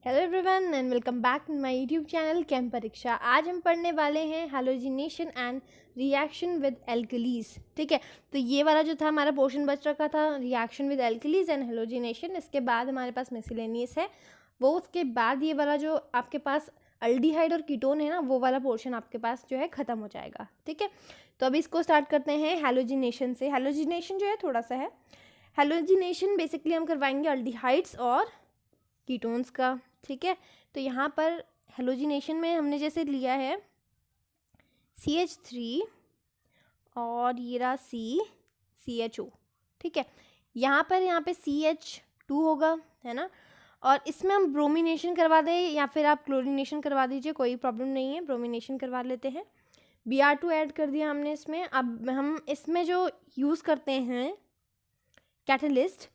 Hello everyone and welcome back to my YouTube channel chem Pariksha. आज हम पढ़ने वाले हैं halogenation and reaction with alkalis. ठीक है, तो ये वाला जो था हमारा पोर्शन बच रखा था reaction with alkalis and halogenation. इसके बाद हमारे पास मिसलेनियस है वो, उसके बाद ये वाला जो आपके पास अल्डिहाइड और कीटोन है ना, वो वाला पोर्शन आपके पास जो है ख़त्म हो जाएगा। ठीक है, तो अभी इसको स्टार्ट करते हैं हैलोजिनेशन से। हैलोजिनेशन जो है थोड़ा सा है, हैलोजिनेशन बेसिकली हम करवाएंगे अल्डिहाइड्स और कीटोन्स का। ठीक है, तो यहाँ पर हेलोजिनेशन में हमने जैसे लिया है CH3 और ये रहा CHO। ठीक है, यहाँ पे CH2 होगा, है ना, और इसमें हम ब्रोमिनेशन करवा दें या फिर आप क्लोरिनेशन करवा दीजिए, कोई प्रॉब्लम नहीं है, ब्रोमिनेशन करवा लेते हैं। Br2 ऐड कर दिया हमने इसमें। अब हम इसमें जो यूज़ करते हैं कैटलिस्ट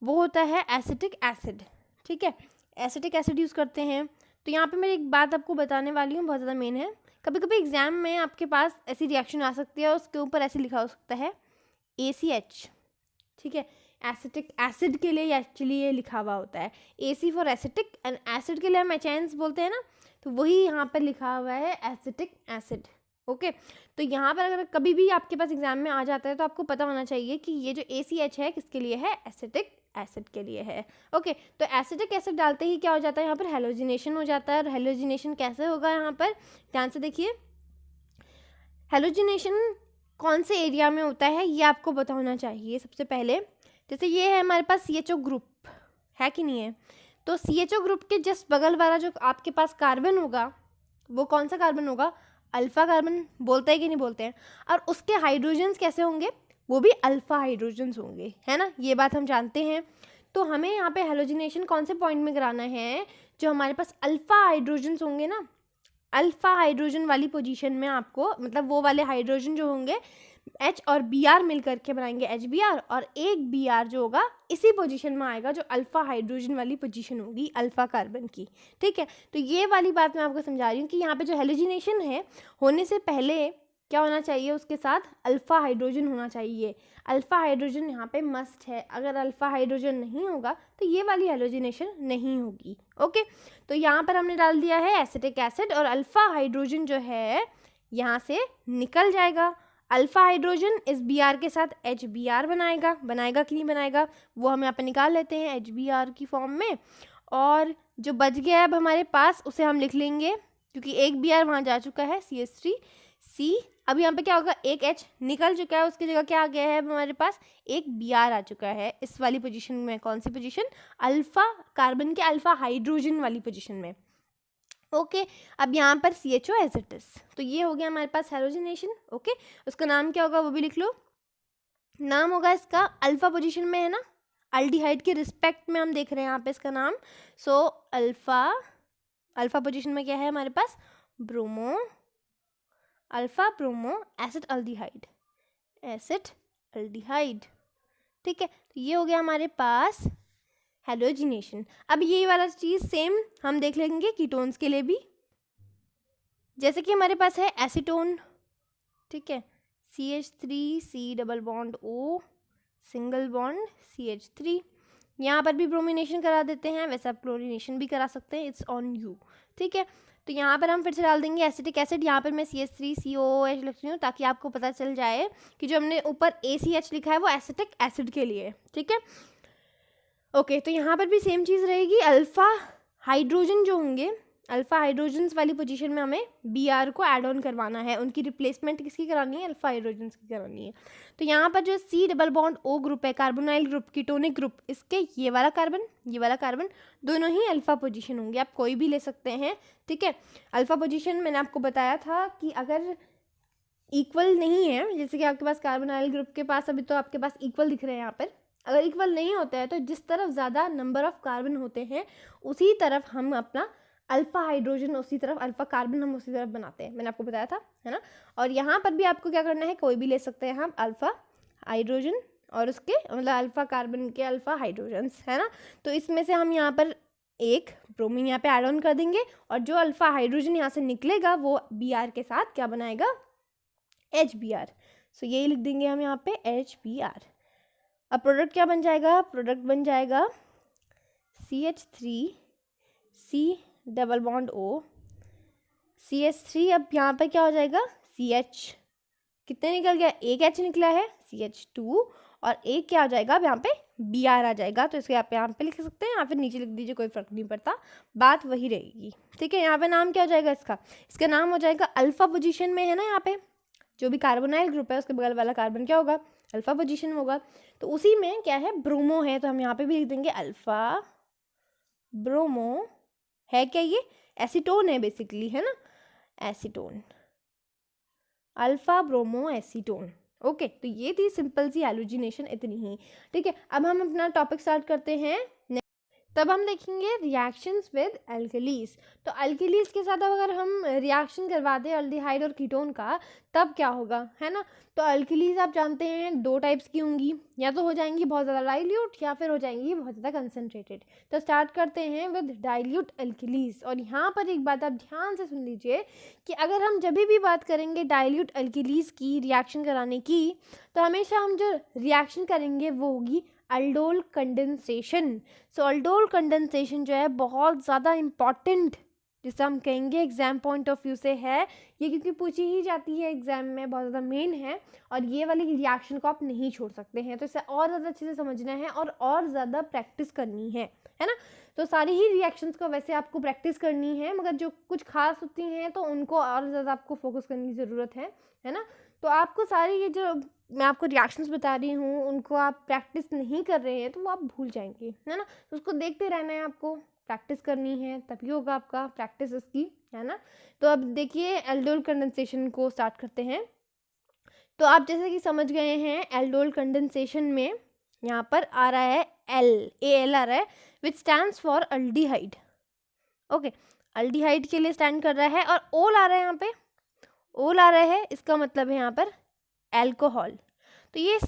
वो होता है एसिटिक एसिड। ठीक है, एसिटिक एसिड यूज़ करते हैं। तो यहाँ पे मैं एक बात आपको बताने वाली हूँ, बहुत ज़्यादा मेन है। कभी कभी एग्जाम में आपके पास ऐसी रिएक्शन आ सकती है और उसके ऊपर ऐसे लिखा हो सकता है ACH। ठीक है, एसिटिक एसिड के लिए एक्चुअली ये लिखा हुआ होता है AC for acetic, and acid के लिए हम HNs बोलते हैं ना, तो वही यहाँ पर लिखा हुआ है एसिटिक एसिड। ओके, तो यहाँ पर अगर कभी भी आपके पास एग्जाम में आ जाता है तो आपको पता होना चाहिए कि ये जो ACH है किसके लिए है, एसिटिक एसिड के लिए है। ओके, तो एसिटिक एसिड डालते ही क्या हो जाता है, यहाँ पर हेलोजिनेशन हो जाता है। और हेलोजिनेशन कैसे होगा, यहाँ पर ध्यान से देखिए, हेलोजिनेशन कौन से एरिया में होता है ये आपको पता होना चाहिए। सबसे पहले जैसे ये है हमारे पास CHO ग्रुप है कि नहीं है, तो CHO ग्रुप के जस्ट बगल वाला जो आपके पास कार्बन होगा वो कौन सा कार्बन होगा, अल्फा कार्बन बोलते हैं कि नहीं बोलते हैं। और उसके हाइड्रोजन्स कैसे होंगे, वो भी अल्फा हाइड्रोजन्स होंगे, है ना, ये बात हम जानते हैं। तो हमें यहाँ पे हेलोजिनेशन कौन से पॉइंट में कराना है, जो हमारे पास अल्फा हाइड्रोजन्स होंगे ना, अल्फा हाइड्रोजन वाली पोजीशन में आपको, मतलब वो वाले हाइड्रोजन जो होंगे H और Br मिल करके बनाएंगे HBr, और एक Br जो होगा इसी पोजीशन में आएगा जो अल्फा हाइड्रोजन वाली पोजीशन होगी अल्फा कार्बन की। ठीक है, तो ये वाली बात मैं आपको समझा रही हूँ कि यहाँ पे जो हेलोजिनेशन है होने से पहले क्या होना चाहिए, उसके साथ अल्फा हाइड्रोजन होना चाहिए। अल्फा हाइड्रोजन यहाँ पे मस्ट है, अगर अल्फा हाइड्रोजन नहीं होगा तो ये वाली हेलोजिनेशन नहीं होगी। ओके, तो यहाँ पर हमने डाल दिया है एसिटिक एसिड, और अल्फा हाइड्रोजन जो है यहाँ से निकल जाएगा। अल्फा हाइड्रोजन इस Br के साथ HBr बनाएगा कि नहीं बनाएगा, वो हम यहाँ पे निकाल लेते हैं HBr की फॉर्म में। और जो बच गया है अब हमारे पास उसे हम लिख लेंगे, क्योंकि एक Br वहाँ जा चुका है CH3C। अब यहाँ पे क्या होगा, एक H निकल चुका है, उसकी जगह क्या आ गया है, हमारे पास एक Br आ चुका है इस वाली पोजीशन में। कौन सी पोजीशन, अल्फा कार्बन के अल्फा हाइड्रोजन वाली पोजीशन में। ओके, अब यहाँ पर CHO एज इट इज, तो ये हो गया हमारे पास हेलोजिनेशन। ओके, उसका नाम क्या होगा वो भी लिख लो, नाम होगा इसका, अल्फा पोजीशन में है ना, अल्डिहाइड के रिस्पेक्ट में हम देख रहे हैं यहाँ पे इसका नाम। सो अल्फा पोजीशन में क्या है हमारे पास, अल्फा ब्रोमो एसिड अल्डिहाइड। ठीक है, तो ये हो गया हमारे पास हेलोजिनेशन। अब ये वाला चीज़ सेम हम देख लेंगे कीटोन्स के लिए भी। जैसे कि हमारे पास है एसीटोन, ठीक है, CH3C double bond O single bond CH3। यहाँ पर भी ब्रोमिनेशन करा देते हैं, वैसे आप क्लोरिनेशन भी करा सकते हैं, इट्स ऑन यू। ठीक है, तो यहाँ पर हम फिर से डाल देंगे एसिटिक एसिड। यहाँ पर मैं CH3COOH लिख रही हूँ ताकि आपको पता चल जाए कि जो हमने ऊपर ACH लिखा है वो एसिटिक एसिड के लिए। ठीक है, ओके, तो यहाँ पर भी सेम चीज़ रहेगी, अल्फा हाइड्रोजन जो होंगे, अल्फा हाइड्रोजन्स वाली पोजीशन में हमें Br को ऐड ऑन करवाना है, उनकी रिप्लेसमेंट किसकी करानी है, अल्फा हाइड्रोजन्स की करानी है। तो यहाँ पर जो C double bond O group है, कार्बोनाइल ग्रुप, कीटोनिक ग्रुप, इसके ये वाला कार्बन दोनों ही अल्फा पोजीशन होंगे, आप कोई भी ले सकते हैं। ठीक है, अल्फा पोजीशन मैंने आपको बताया था कि अगर इक्वल नहीं है, जैसे कि आपके पास कार्बोनाइल ग्रुप के पास अभी तो आपके पास इक्वल दिख रहे हैं यहाँ पर, अगर इक्वल नहीं होता है तो जिस तरफ ज़्यादा नंबर ऑफ कार्बन होते हैं उसी तरफ हम अपना अल्फा हाइड्रोजन, उसी तरफ अल्फा कार्बन हम उसी तरफ बनाते हैं, मैंने आपको बताया था, है ना। और यहाँ पर भी आपको क्या करना है, कोई भी ले सकते हैं हम अल्फा हाइड्रोजन और उसके मतलब अल्फा कार्बन के अल्फा हाइड्रोजन्स, है ना। तो इसमें से हम यहाँ पर एक ब्रोमीन यहाँ पे ऐड ऑन कर देंगे, और जो अल्फा हाइड्रोजन यहाँ से निकलेगा वो Br के साथ क्या बनाएगा, HBr। सो यही लिख देंगे हम यहाँ पे HBr। अब प्रोडक्ट क्या बन जाएगा, प्रोडक्ट बन जाएगा CH3 C double bond O, CH3। अब यहाँ पे क्या हो जाएगा, CH, कितने निकल गया, एक H निकला है, CH2, और एक क्या हो जाएगा, अब यहाँ पे Br आ जाएगा। तो इसको आप यहाँ पे लिख सकते हैं या फिर नीचे लिख दीजिए, कोई फर्क नहीं पड़ता, बात वही रहेगी। ठीक है, यहाँ पे नाम क्या हो जाएगा इसका नाम हो जाएगा अल्फा पोजीशन में है ना, यहाँ पे जो भी कार्बोनाइल ग्रुप है उसके बगल वाला कार्बन क्या होगा, अल्फा पोजीशन में होगा। तो उसी में क्या है, ब्रोमो है, तो हम यहाँ पे भी लिख देंगे अल्फा ब्रोमो। है क्या, ये एसीटोन है बेसिकली, है ना, acetone, alpha bromo acetone. Okay, तो ये थी सिंपल सी एलोजिनेशन, इतनी ही। ठीक है, अब हम अपना टॉपिक स्टार्ट करते हैं। तब हम देखेंगे रिएक्शंस विद एल्केलीज। तो एल्केलीज के साथ अगर हम रिएक्शन करवा दें अल्डिहाइड और कीटोन का, तब क्या होगा, है ना। तो एल्केलीज आप जानते हैं दो टाइप्स की होंगी, या तो हो जाएंगी बहुत ज़्यादा डाइल्यूट या फिर हो जाएंगी बहुत ज़्यादा कंसनट्रेटेड। तो स्टार्ट करते हैं विद डाइल्यूट एल्केलीज। और यहाँ पर एक बात आप ध्यान से सुन लीजिए कि अगर हम जब भी बात करेंगे डाइल्यूट एल्केलीज की रिएक्शन कराने की, तो हमेशा हम जो रिएक्शन करेंगे वो होगी अल्डोल कंडेंसेशन। सो अल्डोल कंडेंसेशन जो है बहुत ज़्यादा इम्पॉर्टेंट, जिसे हम कहेंगे एग्जाम पॉइंट ऑफ व्यू से है ये, क्योंकि पूछी ही जाती है एग्जाम में, बहुत ज़्यादा मेन है, और ये वाली रिएक्शन को आप नहीं छोड़ सकते हैं। तो इसे और ज़्यादा अच्छे से समझना है और ज़्यादा प्रैक्टिस करनी है ना। तो सारी ही रिएक्शंस को वैसे आपको प्रैक्टिस करनी है, मगर जो कुछ खास होती हैं तो उनको और ज़्यादा आपको फोकस करने की ज़रूरत है ना। तो आपको सारी ये जो मैं आपको रिएक्शंस बता रही हूँ उनको आप प्रैक्टिस नहीं कर रहे हैं तो वो आप भूल जाएंगे, है ना। तो उसको देखते रहना है, आपको प्रैक्टिस करनी है, तभी होगा आपका प्रैक्टिस इसकी, है ना। तो अब देखिए एल्डोल कंडेंसेशन को स्टार्ट करते हैं। तो आप जैसे कि समझ गए हैं एल्डोल कंडेंसेशन में यहाँ पर आ रहा है AL आ रहा है, विच stands for aldehyde. Okay, aldehyde के लिए स्टैंड कर रहा है, और ओल आ रहा है, यहाँ पे ओल आ रहा है, इसका मतलब है यहाँ पर एल्कोहल। तो ये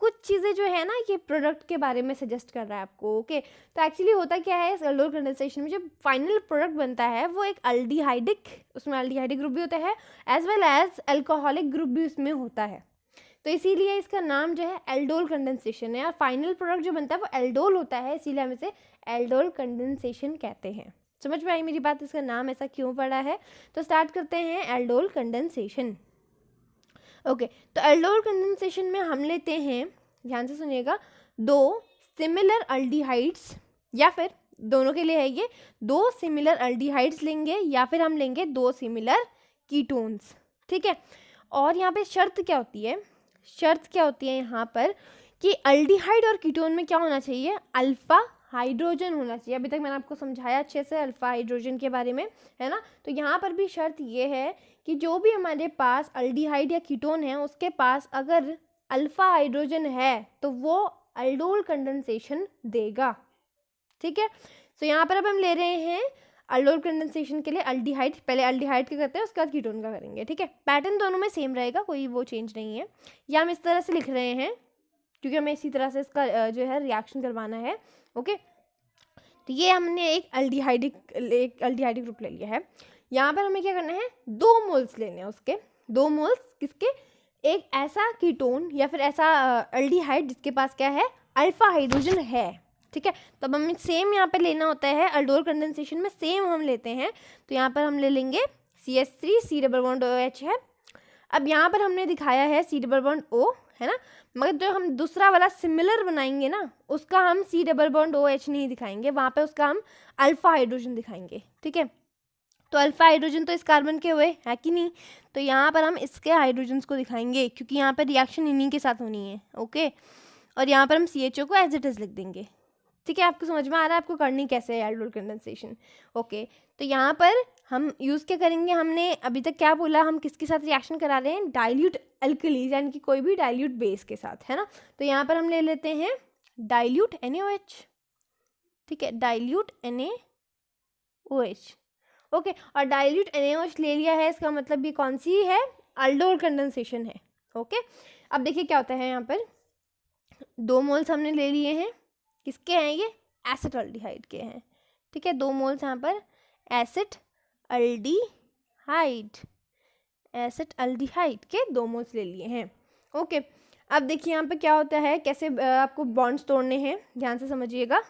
कुछ चीज़ें जो है ना, ये प्रोडक्ट के बारे में सजेस्ट कर रहा है आपको। ओके, तो एक्चुअली होता क्या है इस एल्डोल कंडेंसेशन में, जो फाइनल प्रोडक्ट बनता है वो एक अल्डिहाइडिक, उसमें अल्डिहाइडिक ग्रुप भी होता है as well as alcoholic group भी उसमें होता है। तो इसीलिए इसका नाम जो है एल्डोल कंडेंसेशन है, और फाइनल प्रोडक्ट जो बनता है वो एल्डोल होता है, इसीलिए हम इसे एल्डोल कंडेंसेशन कहते हैं। समझ में आई मेरी बात, इसका नाम ऐसा क्यों पड़ा है। तो स्टार्ट करते हैं एल्डोल कंडेंसेशन। ओके, तो एल्डोल कंडेंसेशन में हम लेते हैं, ध्यान से सुनिएगा, दो सिमिलर अल्डिहाइड्स, या फिर दोनों के लिए है ये, दो सिमिलर अल्डिहाइड्स लेंगे या फिर हम लेंगे दो सिमिलर कीटोन्स। ठीक है, और यहाँ पे शर्त क्या होती है, शर्त क्या होती है यहाँ पर कि अल्डिहाइड और कीटोन में क्या होना चाहिए, अल्फा हाइड्रोजन होना चाहिए। अभी तक मैंने आपको समझाया अच्छे से अल्फा हाइड्रोजन के बारे में, है ना। तो यहाँ पर भी शर्त ये है कि जो भी हमारे पास अल्डिहाइड या कीटोन है उसके पास अगर अल्फा हाइड्रोजन है तो वो एल्डोल कंडेंसेशन देगा। ठीक है, तो यहाँ पर अब हम ले रहे हैं एल्डोल कंडेंसेशन के लिए अल्डिहाइड, पहले अल्डिहाइड का करते हैं उसके बाद कीटोन का करेंगे। ठीक है, पैटर्न दोनों में सेम रहेगा, कोई वो चेंज नहीं है। या हम इस तरह से लिख रहे हैं क्योंकि हमें इसी तरह से इसका जो है रिएक्शन करवाना है। ओके, तो ये हमने एक अल्डिहाइडिक ग्रुप ले लिया है। यहाँ पर हमें क्या करना है, 2 मोल्स लेने हैं उसके, 2 मोल्स किसके, एक ऐसा कीटोन या फिर ऐसा अल्डिहाइड जिसके पास क्या है, अल्फा हाइड्रोजन है। ठीक है, तब हमें सेम यहाँ पे लेना होता है, एल्डोल कंडेंसेशन में सेम हम लेते हैं। तो यहाँ पर हम ले लेंगे CH3, C double bond OH है। अब यहाँ पर हमने दिखाया है C डबल बॉन्ड O, है ना, मगर जो हम दूसरा वाला सिमिलर बनाएंगे ना उसका हम C डबल बॉन्ड OH नहीं दिखाएंगे, वहाँ पे उसका हम अल्फा हाइड्रोजन दिखाएंगे। ठीक है, तो अल्फा हाइड्रोजन तो इस कार्बन के हुए है कि नहीं, तो यहाँ पर हम इसके हाइड्रोजन्स को दिखाएंगे क्योंकि यहाँ पर रिएक्शन इन्हीं के साथ होनी है। ओके, और यहाँ पर हम CHO को एज इट इज लिख देंगे। ठीक है, आपको समझ में आ रहा है आपको करनी कैसे है एल्डोल कंडेंसेशन। ओके, तो यहाँ पर हम यूज़ क्या करेंगे, हमने अभी तक क्या बोला, हम किसके साथ रिएक्शन करा रहे हैं, डाइल्यूट अल्कलीज, यानी कि कोई भी डाइल्यूट बेस के साथ, है ना। तो यहाँ पर हम ले लेते हैं डाइल्यूट NaOH। ठीक है, डाइल्यूट NaOH। ओके, और डाइल्यूट NaOH ले लिया है, इसका मतलब ये कौन सी है, एल्डोल कंडेंसेशन है। ओके, अब देखिए क्या होता है, यहाँ पर 2 मोल्स हमने ले लिए हैं, किसके हैं ये, एसिटाल्डिहाइड के हैं। ठीक है, 2 मोल्स यहाँ पर एसिटाल्डिहाइड के 2 मोल्स ले लिए हैं। ओके, अब देखिए यहाँ पे क्या होता है, कैसे आपको बॉन्ड्स तोड़ने हैं, ध्यान से समझिएगा।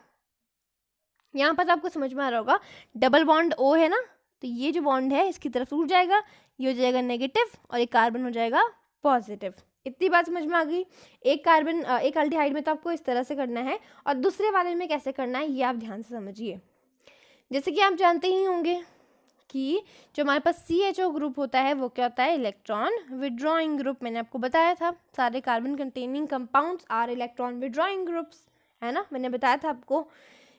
यहाँ पर आपको समझ में आ रहा होगा, डबल बॉन्ड O है ना, तो ये जो बॉन्ड है इसकी तरफ टूट जाएगा, ये हो जाएगा नेगेटिव और एक कार्बन हो जाएगा पॉजिटिव। इतनी बात समझ में आ गई। एक कार्बन एक अल्डिहाइड में तो आपको इस तरह से करना है, और दूसरे वाले में कैसे करना है ये आप ध्यान से समझिए। जैसे कि आप जानते ही होंगे कि जो हमारे पास CHO ग्रुप होता है वो क्या होता है, इलेक्ट्रॉन विड्रॉइंग ग्रुप। मैंने आपको बताया था सारे carbon containing compounds are electron withdrawing groups, है ना, मैंने बताया था आपको।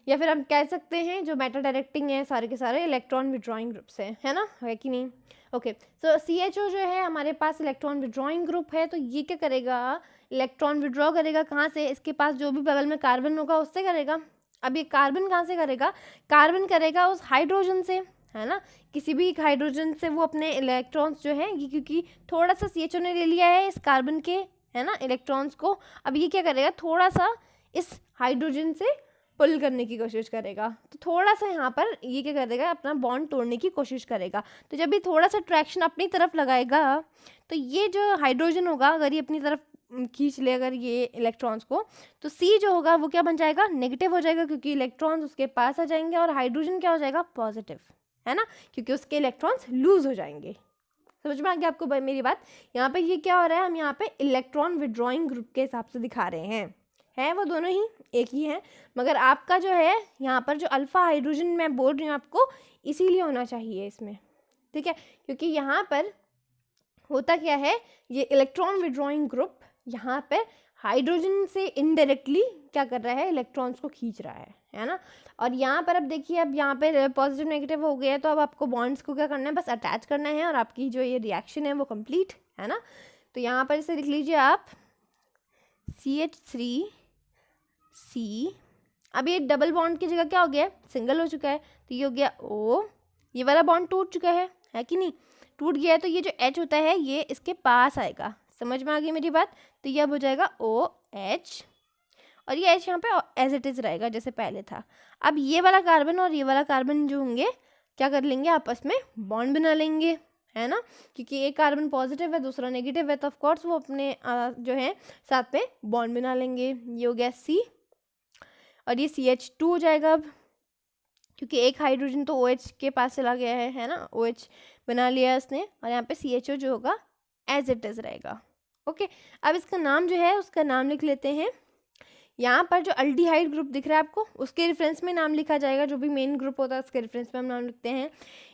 या फिर हम कह सकते हैं जो मेटा डायरेक्टिंग है सारे के सारे इलेक्ट्रॉन विड्रॉइंग ग्रुप्स हैं, है ना, है कि नहीं। ओके, सो CHO जो है हमारे पास इलेक्ट्रॉन विड्रॉइंग ग्रुप है, तो ये क्या करेगा, इलेक्ट्रॉन विड्रॉ करेगा कहाँ से, इसके पास जो भी बगल में कार्बन होगा उससे करेगा। अब ये कार्बन कहाँ से करेगा, कार्बन करेगा उस हाइड्रोजन से, है ना, किसी भी एक हाइड्रोजन से वो अपने इलेक्ट्रॉन्स जो है, ये क्योंकि थोड़ा सा CHO ने ले लिया है इस कार्बन के, है ना, इलेक्ट्रॉन्स को, अब ये क्या करेगा, थोड़ा सा इस हाइड्रोजन से पुल करने की कोशिश करेगा। तो थोड़ा सा यहाँ पर ये क्या करेगा, अपना बॉन्ड तोड़ने की कोशिश करेगा। तो जब ये थोड़ा सा ट्रैक्शन अपनी तरफ लगाएगा, तो ये जो हाइड्रोजन होगा अगर ये अपनी तरफ खींच ले अगर ये इलेक्ट्रॉन्स को, तो C जो होगा वो क्या बन जाएगा, नेगेटिव हो जाएगा, क्योंकि इलेक्ट्रॉन्स उसके पास आ जाएंगे, और हाइड्रोजन क्या हो जाएगा, पॉजिटिव, है ना, क्योंकि उसके इलेक्ट्रॉन्स लूज हो जाएंगे। समझ में आ गया आपको मेरी बात। यहाँ पे ये क्या हो रहा है, हम यहाँ पे इलेक्ट्रॉन विड्रॉइंग ग्रुप के हिसाब से दिखा रहे हैं वो दोनों ही एक ही है, मगर आपका जो है यहाँ पर जो अल्फा हाइड्रोजन मैं बोल रही हूँ आपको, इसीलिए होना चाहिए इसमें, ठीक है, क्योंकि यहाँ पर होता क्या है, ये इलेक्ट्रॉन विड्रॉइंग ग्रुप यहाँ पे हाइड्रोजन से इनडायरेक्टली क्या कर रहा है, इलेक्ट्रॉन्स को खींच रहा है ना। और यहाँ पर अब देखिए, अब यहाँ पे पॉजिटिव नेगेटिव हो गया, तो अब आपको बॉन्ड्स को क्या करना है, बस अटैच करना है, और आपकी जो ये रिएक्शन है वो कंप्लीट है ना। तो यहाँ पर इसे लिख लीजिए आप CH3C। अब ये डबल बॉन्ड की जगह क्या हो गया, सिंगल हो चुका है, तो ये हो गया O, ये वाला बॉन्ड टूट चुका है कि नहीं, टूट गया है, तो ये जो H होता है ये इसके पास आएगा। समझ में आ गई मेरी बात। तो ये अब हो जाएगा OH, और ये H यहाँ पे एज इट इज़ रहेगा जैसे पहले था। अब ये वाला कार्बन और ये वाला कार्बन जो होंगे क्या कर लेंगे, आपस में बॉन्ड बना लेंगे, है ना, क्योंकि एक कार्बन पॉजिटिव है दूसरा नेगेटिव है, तो ऑफ कोर्स वो अपने जो है साथ में बॉन्ड बना लेंगे। ये हो गया C, और ये CH2 हो जाएगा अब, क्योंकि एक हाइड्रोजन तो OH के पास चला गया है ना, OH बना लिया है उसने, और यहाँ पे CHO जो होगा एज इट इज़ रहेगा। ओके, अब इसका नाम जो है उसका नाम लिख लेते हैं। यहाँ पर जो अल्डिहाइड ग्रुप दिख रहा है आपको, उसके रेफरेंस में नाम लिखा जाएगा, जो भी मेन ग्रुप होता है उसके रेफरेंस में हम नाम लिखते हैं।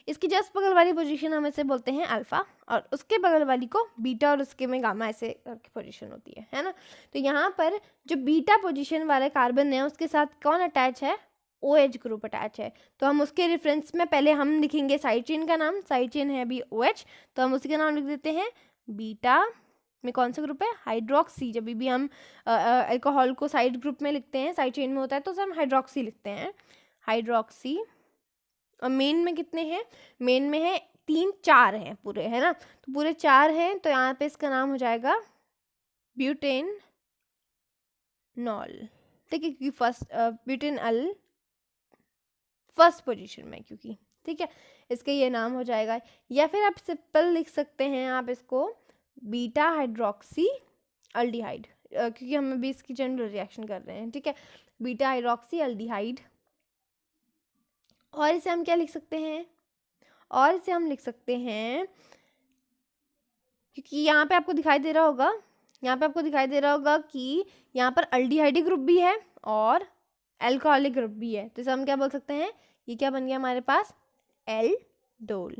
इसकी जस्ट बगल वाली पोजीशन हम इसे बोलते हैं अल्फ़ा, और उसके बगल वाली को बीटा, और उसके में गामा, ऐसे करके पोजीशन होती है ना। तो यहाँ पर जो बीटा पोजीशन वाले कार्बन है उसके साथ कौन अटैच है, OH ग्रुप अटैच है, तो हम उसके रेफरेंस में पहले हम लिखेंगे साइड चेन का नाम, साइड चेन है अभी OH, तो हम उसी का नाम लिख देते हैं बीटा। में कौन सा ग्रुप है, हाइड्रोक्सी। जब भी हम अल्कोहल को साइड ग्रुप में लिखते हैं, साइड चेन में होता है, तो हम हाइड्रोक्सी लिखते हैं, हाइड्रोक्सी। और मेन में कितने हैं, मेन में है 3 4 हैं पूरे, है ना, तो पूरे 4 हैं, तो यहाँ पे इसका नाम हो जाएगा ब्यूटेनॉल, ठीक है, क्योंकि फर्स्ट ब्यूटेनॉल फर्स्ट पोजीशन में, क्योंकि ठीक है, इसका ये नाम हो जाएगा। या फिर आप सिंपल लिख सकते हैं आप इसको बीटा हाइड्रोक्सी अल्डिहाइड, क्योंकि हम अभी इसकी जनरल रिएक्शन कर रहे हैं, ठीक है, बीटा हाइड्रोक्सी अल्डिहाइड। और इसे हम क्या लिख सकते हैं, और इसे हम लिख सकते हैं, क्योंकि यहाँ पे आपको दिखाई दे रहा होगा, यहाँ पे आपको दिखाई दे रहा होगा कि यहाँ पर अल्डिहाइड ग्रुप भी है और एल्कोहलिक ग्रुप भी है, तो इसे हम क्या बोल सकते हैं, ये क्या बन गया हमारे पास, एल्डोल।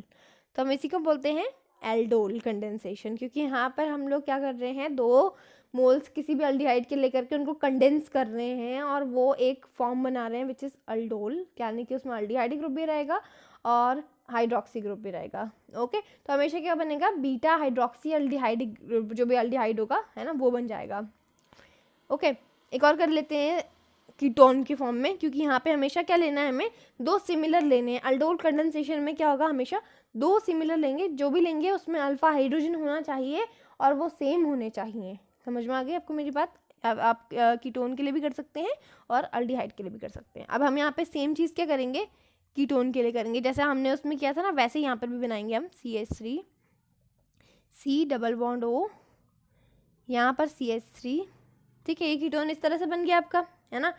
तो हम इसी को बोलते हैं एल्डोल कंडेंसेशन, क्योंकि यहाँ पर हम लोग क्या कर रहे हैं, 2 मोल्स किसी भी अल्डिहाइड के लेकर के उनको कंडेंस कर रहे हैं, और वो एक फॉर्म बना रहे हैं विच इज़ अल्डोल, यानी कि उसमें अल्डिहाइड ग्रुप भी रहेगा और हाइड्रोक्सी ग्रुप भी रहेगा। ओके, तो हमेशा क्या बनेगा, बीटा हाइड्रोक्सी अल्डिहाइड ग्रुप, जो भी अल्डिहाइड होगा, है ना, वो बन जाएगा। ओके, एक और कर लेते हैं कीटोन की फॉर्म में, क्योंकि यहाँ पे हमेशा क्या लेना है, हमें 2 सिमिलर लेने हैं। अल्डोल कंडेंसेशन में क्या होगा, हमेशा 2 सिमिलर लेंगे, जो भी लेंगे उसमें अल्फा हाइड्रोजन होना चाहिए और वो सेम होने चाहिए। समझ में आ गई आपको मेरी बात। अब आप कीटोन के लिए भी कर सकते हैं और अल्डिहाइड के लिए भी कर सकते हैं। अब हम यहाँ पे सेम चीज़ क्या करेंगे, कीटोन के लिए करेंगे, जैसे हमने उसमें किया था ना, वैसे यहाँ पर भी बनाएंगे हम CH3, C double bond O, यहाँ पर CH3, ठीक है, ये कीटोन इस तरह से बन गया आपका, है ना,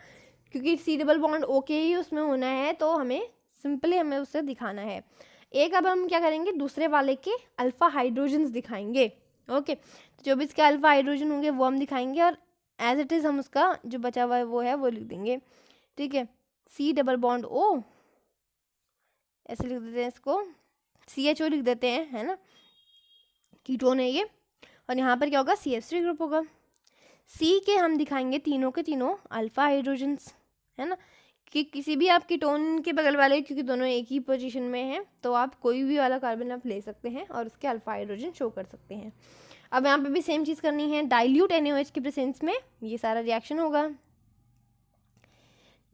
क्योंकि सी डबल बॉन्ड ओ के ही उसमें होना है, तो हमें सिंपली हमें उसे दिखाना है। एक अब हम क्या करेंगे, दूसरे वाले के अल्फ़ा हाइड्रोजन्स दिखाएंगे। ओके, तो जो भी इसके अल्फ़ा हाइड्रोजन होंगे वो हम दिखाएंगे, और एज इट इज़ हम उसका जो बचा हुआ है वो लिख देंगे। ठीक है, सी डबल बॉन्ड ओ, ऐसे लिख देते हैं इसको, CHO लिख देते हैं, है ना, कीटोन है ये। और यहाँ पर क्या होगा, CH3 ग्रुप होगा। सी के हम दिखाएंगे तीनों के तीनों अल्फ़ा हाइड्रोजन्स, है ना, कि किसी भी आप कीटोन के बगल वाले, क्योंकि दोनों एक ही पोजीशन में हैं, तो आप कोई भी वाला कार्बन आप ले सकते हैं और उसके अल्फ़ा हाइड्रोजन शो कर सकते हैं। अब यहाँ पे भी सेम चीज़ करनी है, डाइल्यूट NaOH के प्रेजेंस में ये सारा रिएक्शन होगा।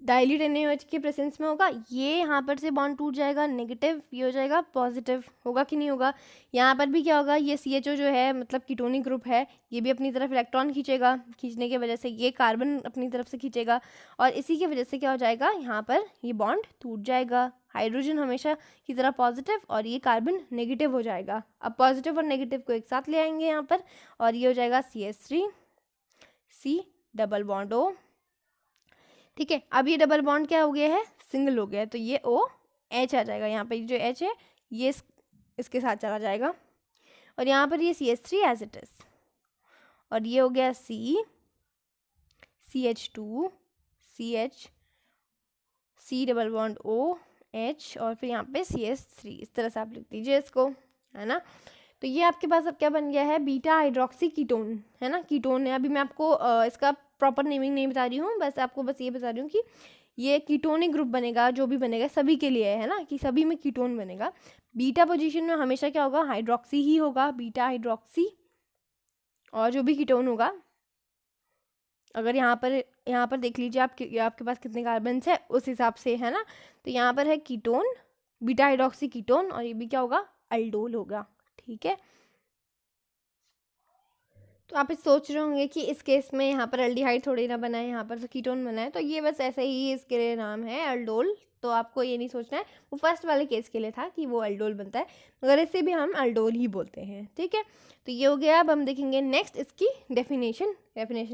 डाइल्यूट NaOH के प्रेजेंस में होगा, ये यहाँ पर से बॉन्ड टूट जाएगा, नेगेटिव, ये हो जाएगा पॉजिटिव, होगा कि नहीं होगा। यहाँ पर भी क्या होगा, ये CHO जो है मतलब कीटोनिक ग्रुप है, ये भी अपनी तरफ इलेक्ट्रॉन खींचेगा, खींचने की वजह से ये कार्बन अपनी तरफ से खींचेगा, और इसी की वजह से क्या हो जाएगा, यहाँ पर ये बॉन्ड टूट जाएगा। हाइड्रोजन हमेशा की तरह पॉजिटिव और ये कार्बन नेगेटिव हो जाएगा। अब पॉजिटिव और नेगेटिव को एक साथ ले आएंगे यहाँ पर, और ये हो जाएगा CH3 C double bond O। ठीक है, अब ये डबल बॉन्ड क्या हो गया है, सिंगल हो गया है, तो ये OH आ जाएगा। यहाँ पर जो H है ये इसके साथ चला जाएगा, और यहाँ पर ये CH3 एज इट इज़, और ये हो गया CH2 CH C double bond OH, और फिर यहाँ पे CH3, इस तरह से आप लिख दीजिए इसको, है ना। तो ये आपके पास अब क्या बन गया है, बीटा हाइड्रोक्सी कीटोन, है ना, कीटोन है। अभी मैं आपको इसका प्रॉपर नेमिंग नहीं बता रही हूँ, बस आपको बस ये बता रही हूँ कि ये कीटोनिक ग्रुप बनेगा, जो भी बनेगा सभी के लिए है ना, कि सभी में कीटोन बनेगा। बीटा पोजीशन में हमेशा क्या होगा, हाइड्रोक्सी ही होगा, बीटा हाइड्रोक्सी, और जो भी कीटोन होगा, अगर यहाँ पर देख लीजिए आपके पास कितने कार्बन्स है उस हिसाब से, है ना। तो यहाँ पर है कीटोन, बीटा हाइड्रोक्सी कीटोन, और ये भी क्या होगा, अल्डोल होगा। ठीक है, तो आप इस सोच रहे होंगे कि इस केस में यहाँ पर एल्डिहाइड थोड़ी ना बना है, यहाँ पर तो कीटोन बना है, तो ये बस ऐसे ही इसके लिए नाम है अल्डोल। तो आपको ये नहीं सोचना है, वो फर्स्ट वाले केस के लिए था कि वो अल्डोल बनता है, मगर इसे भी हम अल्डोल ही बोलते हैं। ठीक है, तो ये हो गया। अब हम देखेंगे नेक्स्ट इसकी डेफिनेशन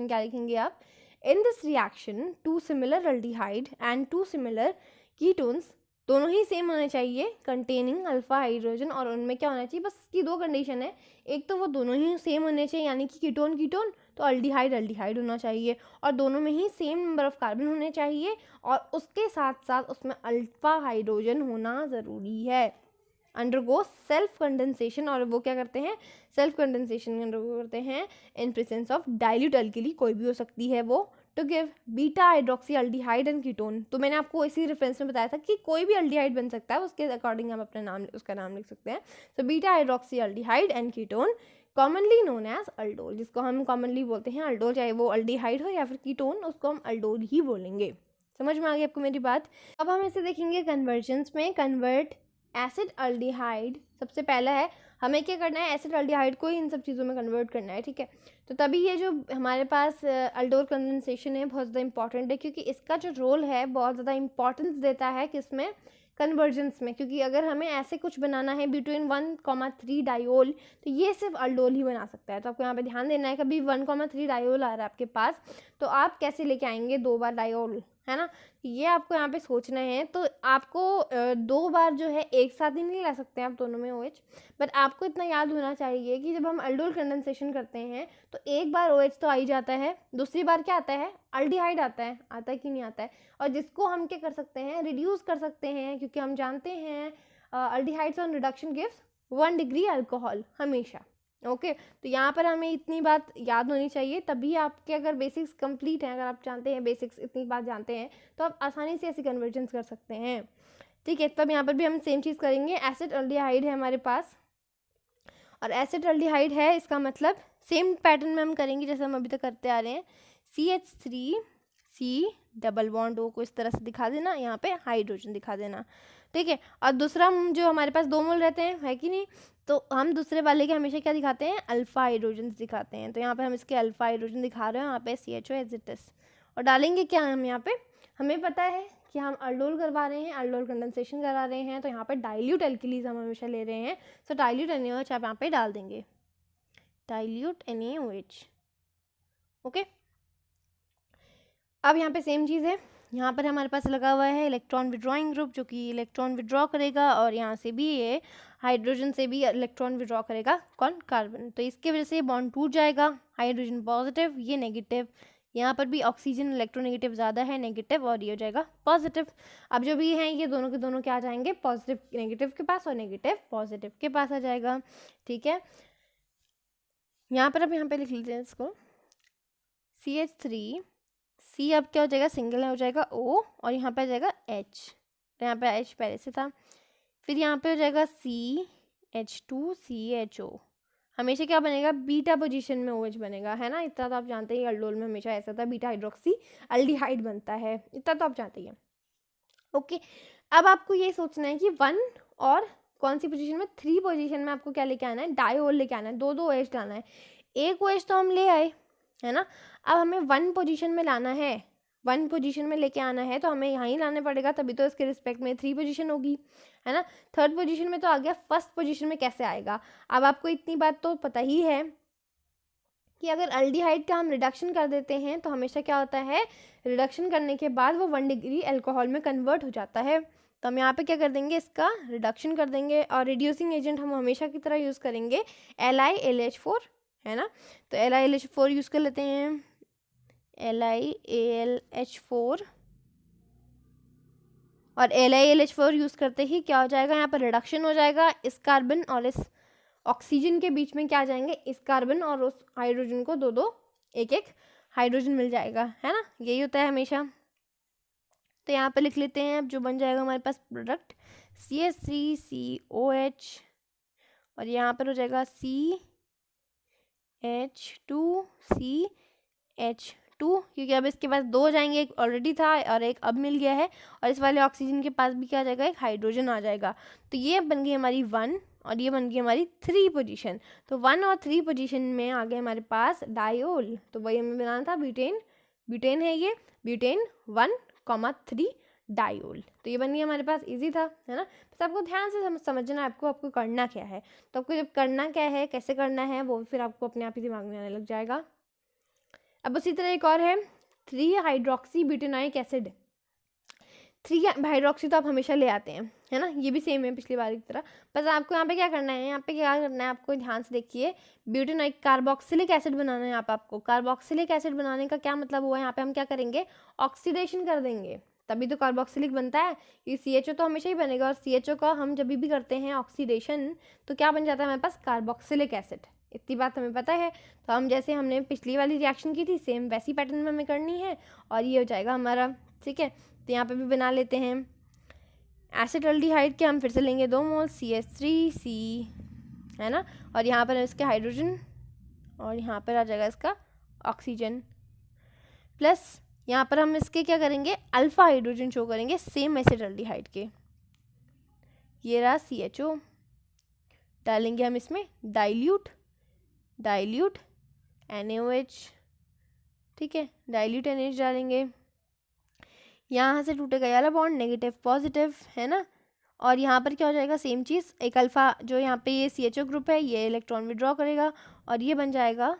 क्या लिखेंगे आप, in this reaction two similar aldehyde and two similar ketones, दोनों ही सेम होने चाहिए, कंटेनिंग अल्फा हाइड्रोजन, और उनमें क्या होना चाहिए, बस की दो कंडीशन है, एक तो वो दोनों ही सेम होने चाहिए, यानी कि कीटोन तो अल्डिहाइड होना चाहिए, और दोनों में ही सेम नंबर ऑफ कार्बन होने चाहिए, और उसके साथ साथ उसमें अल्फा हाइड्रोजन होना ज़रूरी है। अंडरगो सेल्फ कंडेंसेशन, और वो क्या करते हैं, सेल्फ कंडेंसेशन अंडरगो करते हैं in presence of dilute alkali, कोई भी हो सकती है वो, to give beta hydroxy aldehyde and ketone. तो मैंने आपको इसी रेफरेंस में बताया था कि कोई भी अल्डिहाइड बन सकता है, उसके अकॉर्डिंग हम अपना नाम उसका नाम लिख सकते हैं। तो beta hydroxy aldehyde and ketone commonly known as aldol, जिसको हम कॉमनली बोलते हैं अल्डोल, चाहे वो अल्डिहाइड हो या फिर कीटोन, उसको हम अल्डोल ही बोलेंगे। समझ में आ गई आपको मेरी बात। अब हम इसे देखेंगे कन्वर्जन्स में, कन्वर्ट एसिड अल्डिहाइड। सबसे पहला है हमें क्या करना है, एसिड अल्डिहाइड को इन सब चीज़ों में कन्वर्ट करना है। ठीक है, तो तभी ये जो हमारे पास अल्डोल कंडेंसेशन है बहुत ज़्यादा इंपॉर्टेंट है, क्योंकि इसका जो रोल है बहुत ज़्यादा इंपॉर्टेंस देता है किसमें, कन्वर्जेंस में। क्योंकि अगर हमें ऐसे कुछ बनाना है बिटवीन 1,3 डायोल, तो ये सिर्फ अल्डोल ही बना सकता है। तो आपको यहाँ पे ध्यान देना है, कभी 1,3 डायोल आ रहा है आपके पास, तो आप कैसे लेके आएंगे 2 बार डायोल, है ना, ये आपको यहाँ पे सोचना है। तो आपको 2 बार जो है एक साथ ही नहीं ला सकते हैं आप दोनों में OH, बट आपको इतना याद होना चाहिए कि जब हम अल्डोल कंडेंसेशन करते हैं तो एक बार OH तो आ ही जाता है, दूसरी बार क्या आता है, अल्डिहाइड आता है कि नहीं आता है, और जिसको हम क्या कर सकते हैं, रिड्यूस कर सकते हैं, क्योंकि हम जानते हैं aldehydes on reduction gives 1 degree alcohol हमेशा। ओके, तो यहाँ पर हमें इतनी बात याद होनी चाहिए, तभी आपके अगर बेसिक्स कंप्लीट हैं, अगर आप जानते हैं बेसिक्स इतनी बात जानते हैं, तो आप आसानी से ऐसी कन्वर्जन्स कर सकते हैं। ठीक है, तब यहाँ पर भी हम सेम चीज़ करेंगे। एसिड अल्डिहाइड है हमारे पास, और एसिड अल्डिहाइड है, इसका मतलब सेम पैटर्न में हम करेंगे जैसे हम अभी तक करते आ रहे हैं। CH3C डबल बॉन्ड O को इस तरह से दिखा देना, यहाँ पे हाइड्रोजन दिखा देना। ठीक है, और दूसरा जो हमारे पास 2 मोल रहते हैं, है कि नहीं, तो हम दूसरे वाले के हमेशा क्या दिखाते हैं, अल्फा हाइड्रोजन दिखाते हैं। तो यहाँ पे हम इसके अल्फा हाइड्रोजन दिखा रहे हैं, यहाँ पे CHO एज इट इज, और डालेंगे क्या हम यहाँ पे, हमें पता है कि हम अल्डोल करवा रहे हैं, अल्डोल कंडेंसेशन करा रहे हैं, तो यहाँ पे डाइल्यूट अल्कीलीज हम हमेशा ले रहे हैं, तो डाइल्यूट NaOH आप यहाँ पे डाल देंगे, डाइल्यूट NaOH। ओके, अब यहाँ पे सेम चीज़ है, यहाँ पर हमारे पास लगा हुआ है इलेक्ट्रॉन विड्रॉइंग ग्रुप, जो कि इलेक्ट्रॉन विड्रॉ करेगा, और यहाँ से भी ये हाइड्रोजन से भी इलेक्ट्रॉन विड्रॉ करेगा, कौन, कार्बन। तो इसके वजह से ये बॉन्ड टूट जाएगा, हाइड्रोजन पॉजिटिव, ये नेगेटिव। यहाँ पर भी ऑक्सीजन इलेक्ट्रोनेगेटिव ज़्यादा है, नेगेटिव, और ये हो जाएगा पॉजिटिव। अब जो भी हैं ये दोनों के दोनों क्या आ जाएंगे, पॉजिटिव नेगेटिव के पास और नेगेटिव पॉजिटिव के पास आ जाएगा। ठीक है, यहाँ पर अब यहाँ पे लिख लेते हैं इसको CH3, C अब क्या हो जाएगा, सिंगल हो जाएगा O, और यहाँ पे आ जाएगा H, तो यहाँ पे H पहले से था। फिर यहाँ पे हो जाएगा CH2CHO, हमेशा क्या बनेगा, बीटा पोजीशन में OH बनेगा, है ना। इतना तो आप जानते हैं, अल्डोल में हमेशा ऐसा था, बीटा हाइड्रोक्सी अल्डिहाइड बनता है, इतना तो आप जानते हैं। ओके, अब आपको ये सोचना है कि 1 और कौन सी पोजीशन में, 3 पोजीशन में आपको क्या लेके आना है, डायोल लेके आना है, 2 OH लाना है। एक OH तो हम ले आए, है ना। अब हमें 1 पोजीशन में लाना है, 1 पोजीशन में लेके आना है, तो हमें यहाँ ही लाने पड़ेगा, तभी तो इसके रिस्पेक्ट में 3 पोजीशन होगी, है ना। 3rd पोजीशन में तो आ गया, 1st पोजीशन में कैसे आएगा। अब आपको इतनी बात तो पता ही है कि अगर अल्डिहाइड का हम रिडक्शन कर देते हैं तो हमेशा क्या होता है, रिडक्शन करने के बाद वो 1 डिग्री अल्कोहल में कन्वर्ट हो जाता है। तो हम यहाँ पे क्या कर देंगे, इसका रिडक्शन कर देंगे, और रिड्यूसिंग एजेंट हम हमेशा की तरह यूज़ करेंगे LiAlH4, है ना। तो LiAlH4 यूज़ कर लेते हैं, LiAlH4, और LiAlH4 यूज़ करते ही क्या हो जाएगा, यहाँ पर रिडक्शन हो जाएगा, इस कार्बन और इस ऑक्सीजन के बीच में क्या आ जाएंगे, इस कार्बन और उस हाइड्रोजन को 2-2 एक-एक हाइड्रोजन मिल जाएगा, है ना। यही होता है हमेशा। तो यहाँ पे लिख लेते हैं, अब जो बन जाएगा हमारे पास प्रोडक्ट CH3COH, और यहाँ पर हो जाएगा CH2CH2, क्योंकि अब इसके पास 2 जाएंगे, एक ऑलरेडी था और एक अब मिल गया है, और इस वाले ऑक्सीजन के पास भी क्या आ जाएगा, एक हाइड्रोजन आ जाएगा। तो ये बन गई हमारी 1, और ये बन गई हमारी 3 पोजीशन। तो 1 और 3 पोजीशन में आ गए हमारे पास डायोल, तो वही हमें बनाना था, ब्यूटेन है ये, ब्यूटेन 1,3 डायोल। तो ये बन गया हमारे पास, इजी था, है ना। बस आपको ध्यान से समझना है आपको करना क्या है। तो आपको जब करना क्या है, कैसे करना है, वो फिर आपको अपने आप ही दिमाग में आने लग जाएगा। अब उसी तरह एक और है 3 हाइड्रोक्सी ब्यूटेनोइक एसिड। 3 हाइड्रोक्सी तो आप हमेशा ले आते हैं, है ना, ये भी सेम है पिछली बार की तरह। बस आपको यहाँ पे क्या करना है, यहाँ पे क्या करना है, आपको ध्यान से देखिए, ब्यूटेनोइक कार्बोक्सिलिक एसिड बनाना है यहाँ पे आपको। कार्बोक्सिलिक एसिड बनाने का क्या मतलब हुआ, यहाँ पे हम क्या करेंगे, ऑक्सीडेशन कर देंगे, तभी तो कार्बोक्सिलिक बनता है। ये CHO तो हमेशा ही बनेगा, और CHO का हम जब भी करते हैं ऑक्सीडेशन तो क्या बन जाता है हमारे पास, कार्बोक्सिलिक एसिड। इतनी बात हमें पता है। तो हम जैसे हमने पिछली वाली रिएक्शन की थी, सेम वैसी पैटर्न में हमें करनी है, और ये हो जाएगा हमारा, ठीक है। तो यहाँ पे भी बना लेते हैं एसिटाल्डिहाइड के, हम फिर से लेंगे 2 मोल CH3C, है ना, और यहाँ पर इसके हाइड्रोजन, और यहाँ पर आ जाएगा इसका ऑक्सीजन, प्लस यहाँ पर हम इसके क्या करेंगे, अल्फा हाइड्रोजन शो करेंगे सेम एसिटाल्डिहाइड के। ये रहा CHO, डालेंगे हम इसमें डाइल्यूट NaOH, ठीक है, डाइल्यूट NaOH डालेंगे। यहाँ से टूटेगा वाला बॉन्ड, नेगेटिव पॉजिटिव, है ना। और यहाँ पर क्या हो जाएगा, सेम चीज़, एक अल्फा जो यहाँ पे ये CHO ग्रुप है, ये इलेक्ट्रॉन विड्रॉ करेगा, और ये बन जाएगा,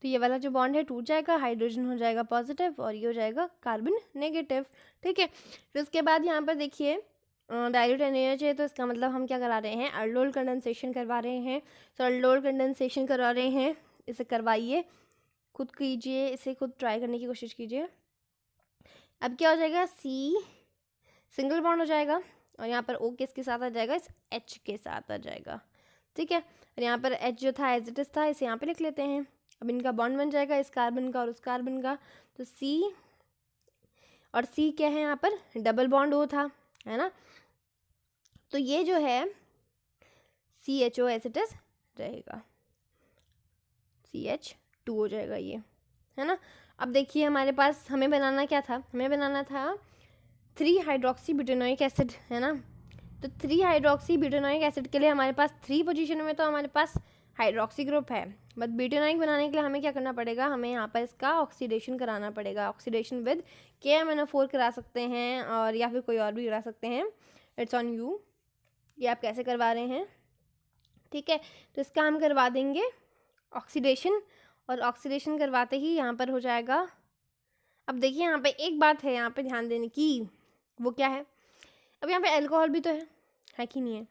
तो ये वाला जो बॉन्ड है टूट जाएगा, हाइड्रोजन हो जाएगा पॉजिटिव, और ये हो जाएगा कार्बन नेगेटिव, ठीक है। फिर उसके बाद यहाँ पर देखिए डाइल्यूट NaOH है, तो इसका मतलब हम क्या करा रहे हैं, अल्डोल कंडेंसेशन करवा रहे हैं। तो अल्डोल कंडेंसेशन करवा रहे हैं, इसे करवाइए, खुद कीजिए, इसे खुद ट्राई करने की कोशिश कीजिए। अब क्या हो जाएगा, C सिंगल बॉन्ड हो जाएगा, और यहाँ पर O किसके साथ आ जाएगा, इस H के साथ आ जाएगा, ठीक है। और यहाँ पर H जो था एज इट इज था, इसे यहाँ पे लिख लेते हैं। अब इनका बॉन्ड बन जाएगा, इस कार्बन का और उस कार्बन का। तो C और C क्या है, यहाँ पर डबल बॉन्ड O था, है ना। तो ये जो है CHO एज इट इज रहेगा, CH2 हो जाएगा ये, है ना। अब देखिए हमारे पास हमें बनाना क्या था, हमें बनाना था 3 हाइड्रोक्सी ब्यूटेनोइक एसिड, है ना। तो 3 हाइड्रोक्सी ब्यूटेनोइक एसिड के लिए हमारे पास 3 पोजीशन में तो हमारे पास हाइड्रोक्सी ग्रुप है, बट ब्यूटेनोइक बनाने के लिए हमें क्या करना पड़ेगा, हमें यहाँ पर इसका ऑक्सीडेशन कराना पड़ेगा। ऑक्सीडेशन विद KMnO4 करा सकते हैं, और या फिर कोई और भी करा सकते हैं, इट्स ऑन यू, ये आप कैसे करवा रहे हैं, ठीक है। तो इसका हम करवा देंगे ऑक्सीडेशन, और ऑक्सीडेशन करवाते ही यहाँ पर हो जाएगा अब देखिए यहाँ पे एक बात है यहाँ पे ध्यान देने की, वो क्या है, अब यहाँ पे अल्कोहल भी तो है कि नहीं है,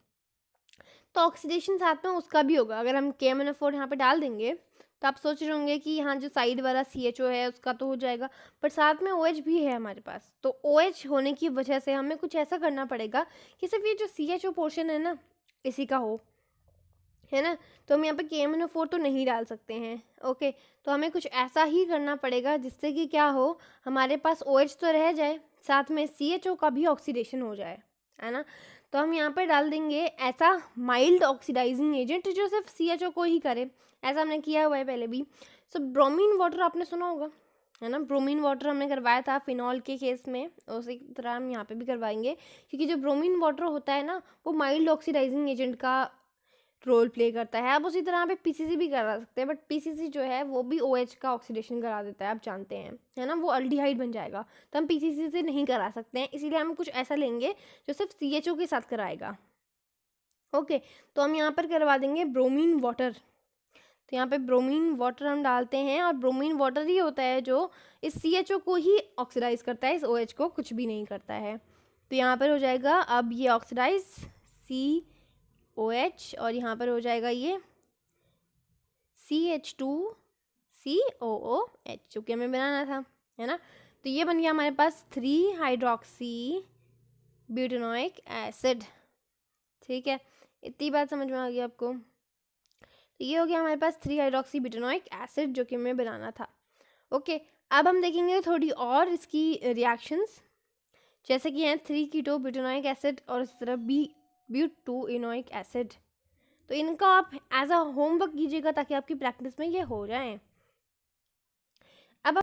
तो ऑक्सीडेशन साथ में उसका भी होगा। अगर हम KMnO4 यहाँ पे डाल देंगे तो आप सोच रहे होंगे कि यहाँ जो साइड वाला CHO है उसका तो हो जाएगा, पर साथ में OH भी है हमारे पास। तो OH होने की वजह से हमें कुछ ऐसा करना पड़ेगा कि सिर्फ ये जो CHO पोर्शन है ना इसी का हो, है ना। तो हम यहाँ पे KMnO4 तो नहीं डाल सकते हैं, ओके। तो हमें कुछ ऐसा ही करना पड़ेगा जिससे कि क्या हो, हमारे पास OH तो रह जाए, साथ में CHO का भी ऑक्सीडेशन हो जाए, है ना। तो हम यहाँ पे डाल देंगे ऐसा माइल्ड ऑक्सीडाइजिंग एजेंट जो सिर्फ CHO को ही करे, ऐसा हमने किया हुआ है पहले भी। सो ब्रोमीन वाटर आपने सुना होगा, है ना। ब्रोमीन वाटर हमने करवाया था फिनॉल के केस में, उसी तरह हम यहाँ पे भी करवाएंगे, क्योंकि जो ब्रोमीन वाटर होता है ना वो माइल्ड ऑक्सीडाइजिंग एजेंट का रोल प्ले करता है। आप उसी तरह पे PCC भी करा सकते हैं, बट PCC जो है वो भी OH का ऑक्सीडेशन करा देता है, आप जानते हैं, है ना, वो अल्डिहाइड बन जाएगा। तो हम PCC से नहीं करा सकते हैं, इसीलिए हम कुछ ऐसा लेंगे जो सिर्फ CHO के साथ कराएगा, ओके। तो हम यहाँ पर करवा देंगे ब्रोमीन वाटर। तो यहाँ पे ब्रोमीन वाटर हम डालते हैं, और ब्रोमीन वाटर ही होता है जो इस CHO को ही ऑक्सीडाइज करता है, इस OH को कुछ भी नहीं करता है। तो यहाँ पर हो जाएगा अब ये ऑक्सीडाइज COH, और यहाँ पर हो जाएगा ये CH2COOH जो कि हमें बनाना था, है ना। तो ये बन गया हमारे पास 3 हाइड्रोक्सी ब्यूटेनोइक एसिड, ठीक है। इतनी बात समझ में आ गई आपको। तो ये हो गया हमारे पास 3 हाइड्रोक्सी ब्यूटेनोइक एसिड जो कि हमें बनाना था, ओके। अब हम देखेंगे थोड़ी और इसकी रिएक्शंस, जैसे कि हैं 3 कीटो ब्यूटेनोइक एसिड और इस तरह ब्यूट-2-इनोइक एसिड। तो इनका आप एज अ होमवर्क कीजिएगा ताकि आपकी प्रैक्टिस में ये हो जाए। अब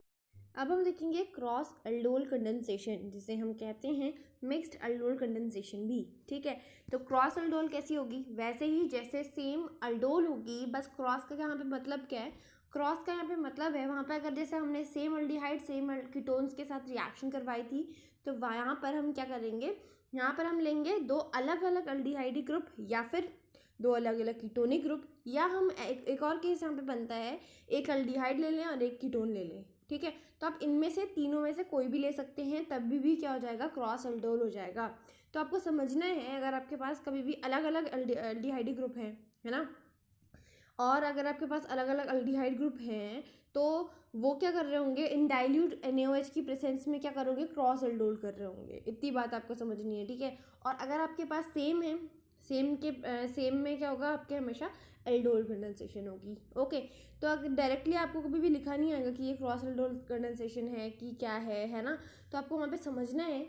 हम देखेंगे क्रॉस अल्डोल कंडेंसेशन, जिसे हम कहते हैं मिक्स्ड अल्डोल कंडेंसेशन भी, ठीक है। तो क्रॉस अल्डोल कैसी होगी, वैसे ही जैसे सेम अल्डोल होगी, बस क्रॉस का यहाँ पे मतलब क्या है, क्रॉस का यहाँ पे मतलब है वहाँ पे अगर जैसे हमने सेम अल्डिहाइड सेम कीटोन्स के साथ रिएक्शन करवाई थी, तो यहाँ पर हम क्या करेंगे, यहाँ पर हम लेंगे 2 अलग अलग अल्डिहाइड ग्रुप या फिर 2 अलग अलग कीटोनिक ग्रुप, या हम एक और केस यहाँ पे बनता है, एक अल्डिहाइड ले लें और एक कीटोन ले लें, ठीक है। तो आप इनमें से तीनों में से कोई भी ले सकते हैं, तब भी क्या हो जाएगा, क्रॉस अल्डोल हो जाएगा। तो आपको समझना है, अगर आपके पास कभी भी अलग अलग अल्डिहाइड ग्रुप हैं, है ना, और अगर आपके पास अलग अलग अल्डिहाइड ग्रुप हैं तो वो क्या कर रहे होंगे, इन डाइल्यूट NaOH की प्रेजेंस में क्या करोगे, क्रॉस अल्डोल कर रहे होंगे। इतनी बात आपको समझनी है, ठीक है। और अगर आपके पास सेम है, सेम में क्या होगा, आपके हमेशा एल्डोल कंडेंसेशन होगी, ओके। तो अगर डायरेक्टली आपको कभी भी लिखा नहीं आएगा कि ये क्रॉस एल्डोल कंडेंसेशन है कि क्या है ना। तो आपको वहाँ पे समझना है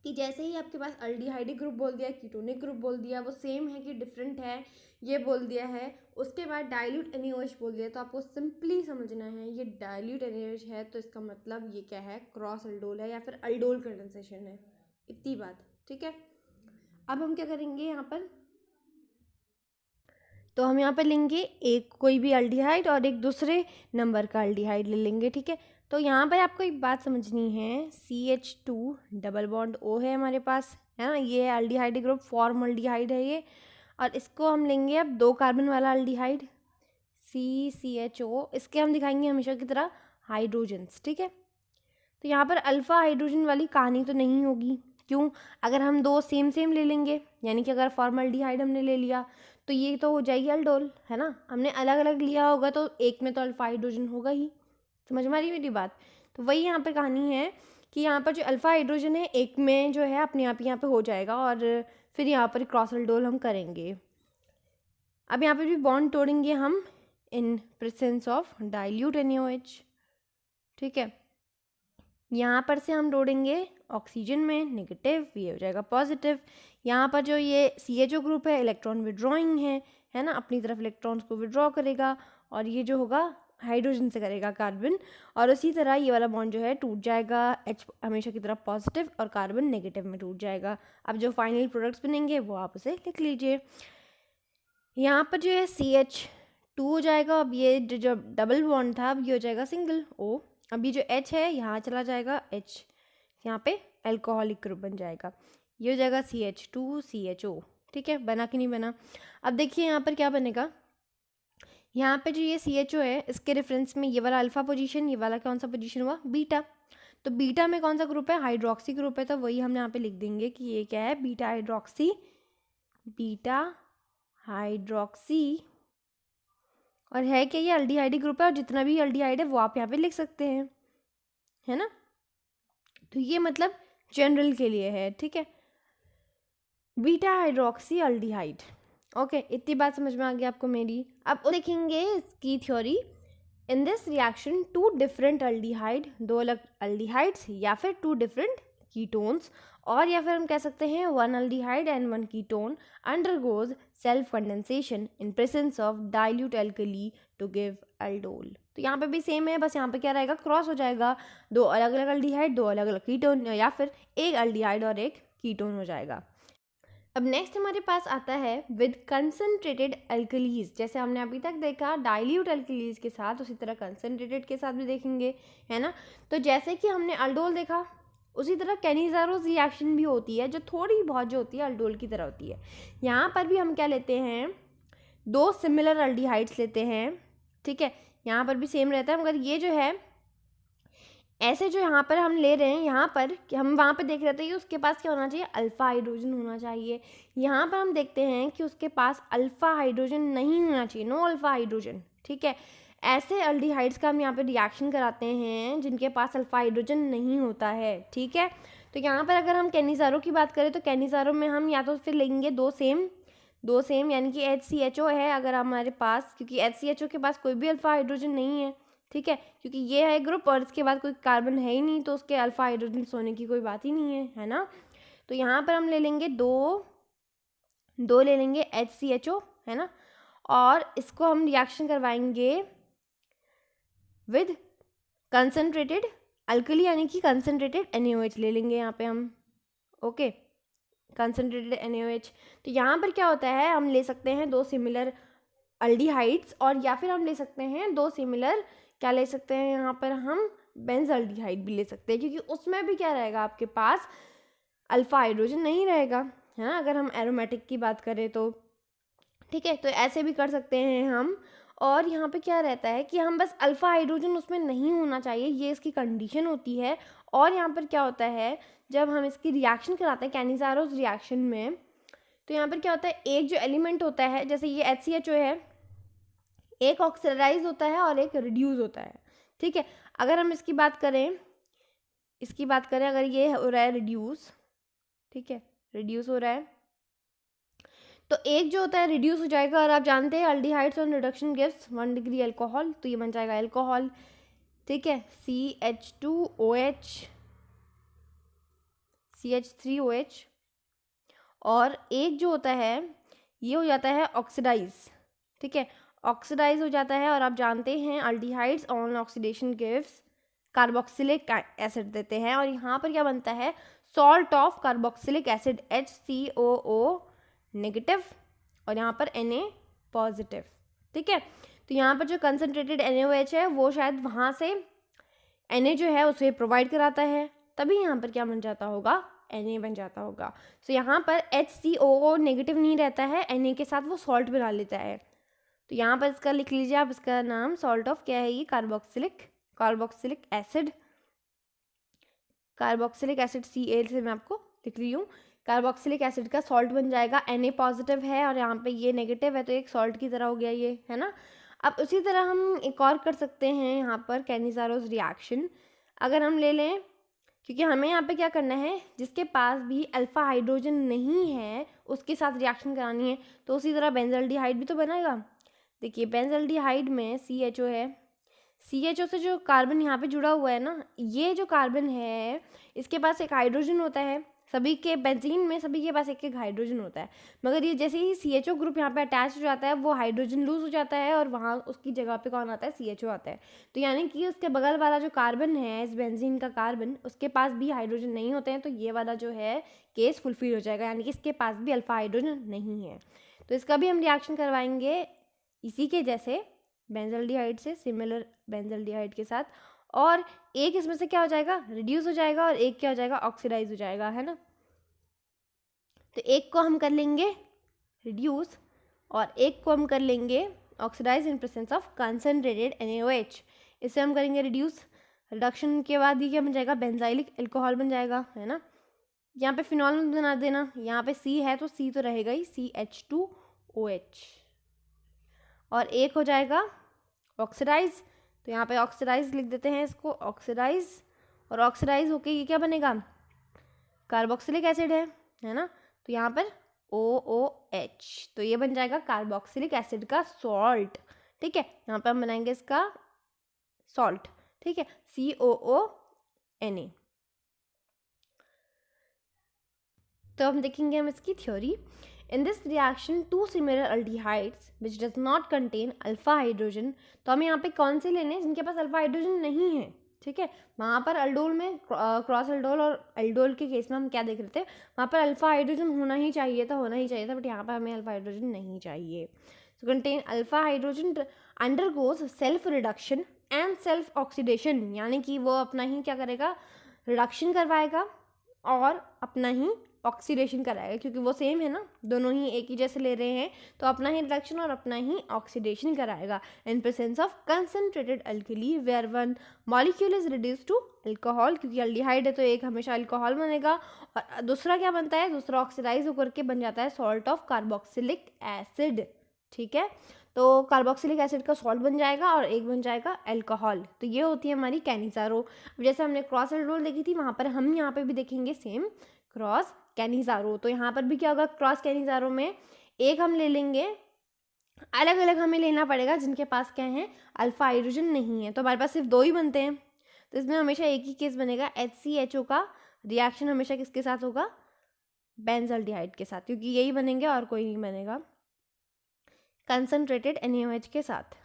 कि जैसे ही आपके पास अल्डिहाइडिक ग्रुप बोल दिया, कीटोनिक ग्रुप बोल दिया, वो सेम है कि डिफरेंट है ये बोल दिया है, उसके बाद डाइल्यूट NaOH बोल दिया, तो आपको सिंपली समझना है ये डाइल्यूट NaOH है, तो इसका मतलब ये क्या है, क्रॉस अल्डोल है या फिर अल्डोल कंडेंसेशन है। इतनी बात, ठीक है। अब हम क्या करेंगे यहाँ पर, तो हम यहाँ पर लेंगे एक कोई भी अल्डिहाइड और एक दूसरे नंबर का अल्डिहाइड ले लेंगे, ठीक है। तो यहाँ पर आपको एक बात समझनी है, CH2 डबल बॉन्ड O है हमारे पास, है ना, ये अल्डिहाइड ग्रुप फॉर्मल्डिहाइड है ये, और इसको हम लेंगे अब 2 कार्बन वाला अल्डिहाइड CCHO, इसके हम दिखाएंगे हमेशा की तरह हाइड्रोजन्स, ठीक है। तो यहाँ पर अल्फ़ा हाइड्रोजन वाली कहानी तो नहीं होगी, क्यों, अगर हम 2 सेम ले लेंगे, यानी कि अगर फॉर्मल्डिहाइड हमने ले लिया तो ये तो हो जाएगी अल्डोल, है ना। हमने अलग अलग लिया होगा तो एक में तो अल्फ़ा हाइड्रोजन होगा ही, समझ में आ रही मेरी बात। तो वही यहाँ पर कहानी है कि यहाँ पर जो अल्फ़ा हाइड्रोजन है एक में जो है अपने आप यहाँ पे हो जाएगा, और फिर यहाँ पर क्रॉस अल्डोल हम करेंगे। अब यहाँ पर भी बॉन्ड तोड़ेंगे हम इन प्रेजेंस ऑफ डाइल्यूट NaOH, ठीक है। यहाँ पर से हम जोड़ेंगे ऑक्सीजन में नेगेटिव, ये हो जाएगा पॉजिटिव। यहाँ पर जो ये CHO ग्रुप है इलेक्ट्रॉन विड्रॉइंग है ना, अपनी तरफ इलेक्ट्रॉन्स को विड्रॉ करेगा, और ये जो होगा हाइड्रोजन से करेगा कार्बन, और उसी तरह ये वाला बॉन्ड जो है टूट जाएगा, H हमेशा की तरफ पॉजिटिव और कार्बन नेगेटिव में टूट जाएगा। अब जो फाइनल प्रोडक्ट्स बनेंगे वो आप उसे लिख लीजिए। यहाँ पर जो है CH2 हो जाएगा, अब ये जो डबल बॉन्ड था अब ये हो जाएगा सिंगल O, अब ये जो H है यहाँ चला जाएगा H, यहाँ पे अल्कोहलिक ग्रुप बन जाएगा, ये हो जाएगा CH2CHO, ठीक है। बना कि नहीं बना। अब देखिए यहाँ पर क्या बनेगा, यहाँ पे जो ये CHO है इसके रेफरेंस में ये वाला अल्फा पोजीशन, ये वाला कौन सा पोजीशन हुआ, बीटा। तो बीटा में कौन सा ग्रुप है, हाइड्रोक्सी ग्रुप है, तो वही हम यहाँ पे लिख देंगे कि ये क्या है, बीटा हाइड्रोक्सी, बीटा हाइड्रोक्सी। और है क्या, ये एल्डिहाइड ग्रुप है, और जितना भी एल्डिहाइड है वो आप यहाँ पे लिख सकते हैं, है ना। तो ये मतलब जनरल के लिए है, ठीक है, बीटा हाइड्रोक्सी एल्डिहाइड। ओके, इतनी बात समझ में आ गई आपको मेरी। अब देखेंगे इसकी theory. In this reaction two different aldehyde, दो अलग एल्डिहाइड्स या फिर टू डिफरेंट कीटोन्स, और या फिर हम कह सकते हैं one aldehyde and one ketone undergoes self condensation in presence of dilute alkali to give aldol. तो यहाँ पे भी सेम है, बस यहाँ पे क्या रहेगा, क्रॉस हो जाएगा, दो अलग अलग एल्डिहाइड, दो अलग अलग कीटोन, या फिर एक एल्डिहाइड और एक कीटोन हो जाएगा। अब नेक्स्ट हमारे पास आता है विद कंसनट्रेटेड एल्कलीज। जैसे हमने अभी तक देखा डाइल्यूट एल्कलीज के साथ, उसी तरह कंसनट्रेटेड के साथ भी देखेंगे, है ना। तो जैसे कि हमने अल्डोल देखा, उसी तरह कैनिज़ारोस रिएक्शन भी होती है, जो थोड़ी बहुत जो होती है अल्डोल की तरह होती है। यहाँ पर भी हम क्या लेते हैं, दो सिमिलर एल्डिहाइड्स लेते हैं, ठीक है, यहाँ पर भी सेम रहता है, मगर ये जो है ऐसे जो यहाँ पर हम ले रहे हैं, यहाँ पर कि हम वहाँ पे देख रहे थे कि उसके पास क्या होना चाहिए, अल्फ़ा हाइड्रोजन होना चाहिए। यहाँ पर हम देखते हैं कि उसके पास अल्फ़ा हाइड्रोजन नहीं होना चाहिए, नो अल्फ़ा हाइड्रोजन, ठीक है। ऐसे एल्डिहाइड्स का हम यहाँ पे रिएक्शन कराते हैं जिनके पास अल्फ़ा हाइड्रोजन नहीं होता है, ठीक है। तो यहाँ पर अगर हम कैनिज़ारो की बात करें तो कैनिज़ारो में हम या तो फिर लेंगे दो सेम यानी कि HCHO है अगर हमारे पास, क्योंकि HCHO के पास कोई भी अल्फ़ा हाइड्रोजन नहीं है, ठीक है, क्योंकि ये है ग्रुप और इसके बाद कोई कार्बन है ही नहीं, तो उसके अल्फ़ा हाइड्रोजन होने की कोई बात ही नहीं है ना। तो यहाँ पर हम ले लेंगे दो ले लेंगे HCHO, है ना, और इसको हम रिएक्शन करवाएंगे विद कंसनट्रेटेड अल्कली यानी कि कंसनट्रेटेड NaOH ले लेंगे यहाँ पे हम, ओके, कंसनट्रेटेड NaOH। तो यहाँ पर क्या होता है, हम ले सकते हैं दो सिमिलर एल्डिहाइड्स, और या फिर हम ले सकते हैं दो सिमिलर, क्या ले सकते हैं यहाँ पर हम, बेंजल्डिहाइड भी ले सकते हैं, क्योंकि उसमें भी क्या रहेगा, आपके पास अल्फ़ा हाइड्रोजन नहीं रहेगा, है ना, अगर हम एरोमेटिक की बात करें तो, ठीक है। तो ऐसे भी कर सकते हैं हम। और यहाँ पे क्या रहता है कि हम बस अल्फ़ा हाइड्रोजन उसमें नहीं होना चाहिए, ये इसकी कंडीशन होती है। और यहाँ पर क्या होता है, जब हम इसकी रिएक्शन कराते हैं कैनिज़ारोस रिएक्शन में, तो यहाँ पर क्या होता है, एक जो एलिमेंट होता है, जैसे ये HCHO है, एक ऑक्सीडाइज होता है और एक रिड्यूस होता है, ठीक है। अगर हम इसकी बात करें अगर ये हो रहा है रिड्यूस, ठीक है, रिड्यूस हो रहा है, तो एक जो होता है रिड्यूस हो जाएगा, और आप जानते हैं aldehydes on reduction gives 1 degree alcohol, तो ये बन जाएगा अल्कोहल, ठीक है, CH2OH CH3OH। और एक जो होता है ये हो जाता है ऑक्सीडाइज, ठीक है, ऑक्सीडाइज हो जाता है, और आप जानते हैं aldehydes on oxidation gives carboxylic acid देते हैं, और यहाँ पर क्या बनता है, salt of carboxylic acid HCOO negative, और यहाँ पर Na पॉजिटिव, ठीक है। तो यहाँ पर जो कंसनट्रेटेड NaOH है वो शायद वहाँ से Na जो है उसे प्रोवाइड कराता है, तभी यहाँ पर क्या बन जाता होगा, Na बन जाता होगा। सो यहाँ पर HCOO नेगेटिव नहीं रहता है, Na के साथ वो सॉल्ट बना लेता है। तो यहाँ पर इसका लिख लीजिए आप, इसका नाम सॉल्ट ऑफ क्या है, ये कार्बोक्सिलिक एसिड Cl से मैं आपको लिख रही हूँ, कार्बोक्सिलिक एसिड का सॉल्ट बन जाएगा। Na पॉजिटिव है और यहाँ पे ये नेगेटिव है, तो एक सॉल्ट की तरह हो गया ये, है ना। अब उसी तरह हम एक और कर सकते हैं यहाँ पर कैनिज़ारोस रिएक्शन, अगर हम ले लें, क्योंकि हमें यहाँ पे क्या करना है, जिसके पास भी अल्फ़ा हाइड्रोजन नहीं है उसके साथ रिएक्शन करानी है, तो उसी तरह बेंजल्डिहाइड भी तो बनेगा। देखिए बेंजल्डिहाइड में CHO है, CHO से जो कार्बन यहाँ पे जुड़ा हुआ है ना, ये जो कार्बन है इसके पास एक हाइड्रोजन होता है, सभी के बेंजीन में सभी के पास एक एक हाइड्रोजन होता है, मगर ये जैसे ही CHO ग्रुप यहाँ पे अटैच हो जाता है वो हाइड्रोजन लूज हो जाता है, और वहाँ उसकी जगह पे कौन आता है, CHO आता है। तो यानी कि उसके बगल वाला जो कार्बन है, इस बेंजीन का कार्बन, उसके पास भी हाइड्रोजन नहीं होते हैं, तो ये वाला जो है केस फुलफिल हो जाएगा, यानी कि इसके पास भी अल्फ़ा हाइड्रोजन नहीं है। तो इसका भी हम रिएक्शन करवाएंगे इसी के जैसे बेंजल्डिहाइड से, सिमिलर बेंजल्डिहाइड के साथ, और एक इसमें से क्या हो जाएगा, रिड्यूस हो जाएगा, और एक क्या हो जाएगा, ऑक्सीडाइज हो जाएगा, है ना। तो एक को हम कर लेंगे रिड्यूस और एक को हम कर लेंगे oxidise in presence of concentrated NaOH। इसे हम करेंगे रिड्यूस, रिडक्शन के बाद ये क्या बन जाएगा, बेंजाइलिक अल्कोहल बन जाएगा, है ना। यहाँ पे फिनॉल में बना देना, यहाँ पे C है तो C तो रहेगा ही, CH2OH। और एक हो जाएगा ऑक्सीडाइज, तो यहाँ पे ऑक्सीडाइज लिख देते हैं इसको, ऑक्सीडाइज। और ऑक्सीडाइज होके ये क्या बनेगा, कार्बोक्सिलिक एसिड है ना। तो यहाँ पर OOH, तो ये बन जाएगा कार्बोक्सिलिक एसिड का सॉल्ट। ठीक है, यहाँ पे हम बनाएंगे इसका सॉल्ट। ठीक है, COONA। तो हम देखेंगे हम इसकी theory. In this reaction two similar aldehydes which does not contain alpha hydrogen, तो हमें यहाँ पे कौन से लेने हैं जिनके पास अल्फा हाइड्रोजन नहीं है। ठीक है, वहाँ पर अल्डोल में क्रॉस अल्डोल और अल्डोल के केस में हम क्या देख रहे थे, वहाँ पर अल्फा हाइड्रोजन होना ही चाहिए था, बट यहाँ पर हमें अल्फा हाइड्रोजन नहीं चाहिए। So contain alpha hydrogen undergoes self reduction and self oxidation, यानी कि वो अपना ही क्या करेगा, रिडक्शन करवाएगा और अपना ही ऑक्सीडेशन कराएगा, क्योंकि वो सेम है ना, दोनों ही एक ही जैसे ले रहे हैं, तो अपना ही रिडक्शन और अपना ही ऑक्सीडेशन कराएगा in presence of concentrated alkali where one molecule is reduce to alcohol, क्योंकि अल्डिहाइड है तो एक हमेशा अल्कोहल बनेगा, और दूसरा क्या बनता है, दूसरा ऑक्सीडाइज होकर के बन जाता है सॉल्ट ऑफ कार्बोक्सिलिक एसिड। ठीक है, तो कार्बोक्सिलिक एसिड का सॉल्ट बन जाएगा और एक बन जाएगा अल्कोहल। तो ये होती है हमारी कैनिजारो। जैसे हमने क्रॉस अल्डोल देखी थी, वहाँ पर हम यहाँ पे भी देखेंगे सेम क्रॉस कैनिजारो। तो यहाँ पर भी क्या होगा, क्रॉस कैनिजारो में एक हम ले लेंगे, अलग अलग हमें लेना पड़ेगा जिनके पास क्या है, अल्फा हाइड्रोजन नहीं है। तो हमारे पास सिर्फ 2 ही बनते हैं, तो इसमें हमेशा एक ही केस बनेगा, HCHO का रिएक्शन हमेशा किसके साथ होगा, बेंजल्डिहाइड के साथ, क्योंकि यही बनेंगे और कोई नहीं बनेगा, कंसंट्रेटेड NaOH के साथ।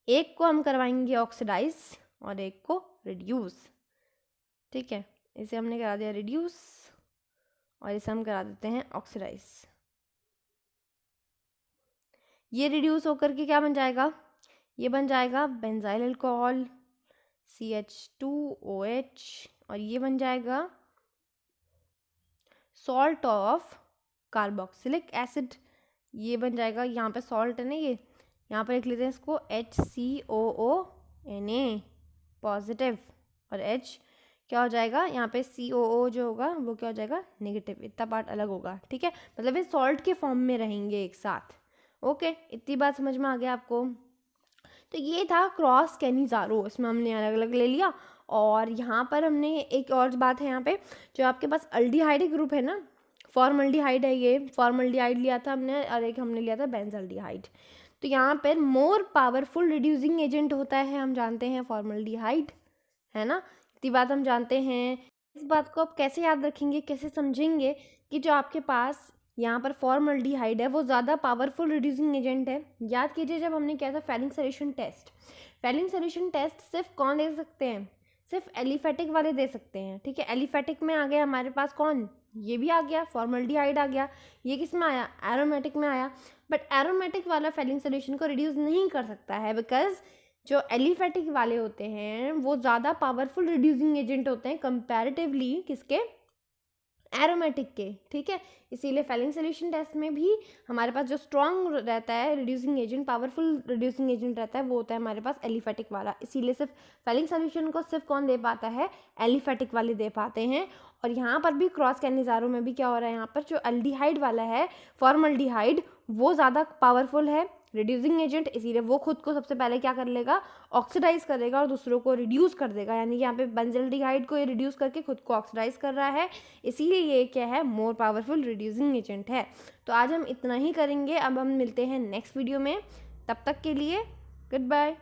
एक को हम करवाएंगे ऑक्सीडाइज और एक को रिड्यूस। ठीक है, इसे हमने करा दिया रिड्यूस और इसे हम करा देते हैं ऑक्सीडाइज। ये रिड्यूस होकर के क्या बन जाएगा, ये बन जाएगा बेंजाइल अल्कोहल CH2OH, और ये बन जाएगा सॉल्ट ऑफ कार्बोक्सिलिक एसिड, ये बन जाएगा, यहाँ पे सॉल्ट है ना, ये यहाँ पर लिख लेते हैं इसको HCOONA पॉजिटिव, और H क्या हो जाएगा, यहाँ पे COO जो होगा वो क्या हो जाएगा, नेगेटिव, इतना पार्ट अलग होगा। ठीक है, मतलब ये सॉल्ट के फॉर्म में रहेंगे एक साथ। ओके, इतनी बात समझ में आ गया आपको। तो ये था क्रॉस कैनिजारो, इसमें हमने अलग अलग ले लिया। और यहाँ पर हमने एक और बात है, यहाँ पे जो आपके पास अल्डिहाइड ग्रुप है ना, फॉर्मल्डिहाइड है, ये फॉर्मल्डिहाइड लिया था हमने और एक हमने लिया था बेंजल्डिहाइड। तो यहाँ पर मोर पावरफुल रिड्यूसिंग एजेंट होता है, हम जानते हैं फॉर्मल्डिहाइड, है ना, इतनी बात हम जानते हैं। इस बात को आप कैसे याद रखेंगे, कैसे समझेंगे कि जो आपके पास यहाँ पर फॉर्मल्डिहाइड है वो ज़्यादा पावरफुल रिड्यूसिंग एजेंट है। याद कीजिए जब हमने किया था Fehling solution test, Fehling solution test सिर्फ कौन दे सकते हैं, सिर्फ एलिफेटिक वाले दे सकते हैं। ठीक है, एलिफेटिक में आ गया हमारे पास कौन, ये भी आ गया, फॉर्मल्डिहाइड आ गया, ये किस में आया, एरोमेटिक में आया। बट एरोमेटिक वाला फेलिंग सॉल्यूशन को रिड्यूस नहीं कर सकता है, बिकॉज जो एलिफेटिक वाले होते हैं वो ज़्यादा पावरफुल रिड्यूसिंग एजेंट होते हैं कंपैरेटिवली किसके, एरोमेटिक के। ठीक है, इसीलिए फेलिंग सॉल्यूशन टेस्ट में भी हमारे पास जो स्ट्रॉन्ग रहता है reducing agent, powerful reducing agent रहता है, वो होता है हमारे पास एलिफेटिक वाला। इसीलिए सिर्फ फेलिंग सॉल्यूशन को सिर्फ कौन दे पाता है, एलिफेटिक वाले दे पाते हैं। और यहाँ पर भी क्रॉस कैनिजारो में भी क्या हो रहा है, यहाँ पर जो अल्डिहाइड वाला है फॉर्मल्डिहाइड वो ज़्यादा पावरफुल है रिड्यूसिंग एजेंट, इसीलिए वो खुद को सबसे पहले क्या कर लेगा, ऑक्सीडाइज करेगा और दूसरों को रिड्यूस कर देगा। यानी कि यहाँ पे बेंजल्डिहाइड को ये रिड्यूस करके खुद को ऑक्सीडाइज कर रहा है, इसीलिए ये क्या है, मोर पावरफुल रिड्यूसिंग एजेंट है। तो आज हम इतना ही करेंगे, अब हम मिलते हैं नेक्स्ट वीडियो में, तब तक के लिए गुड बाय।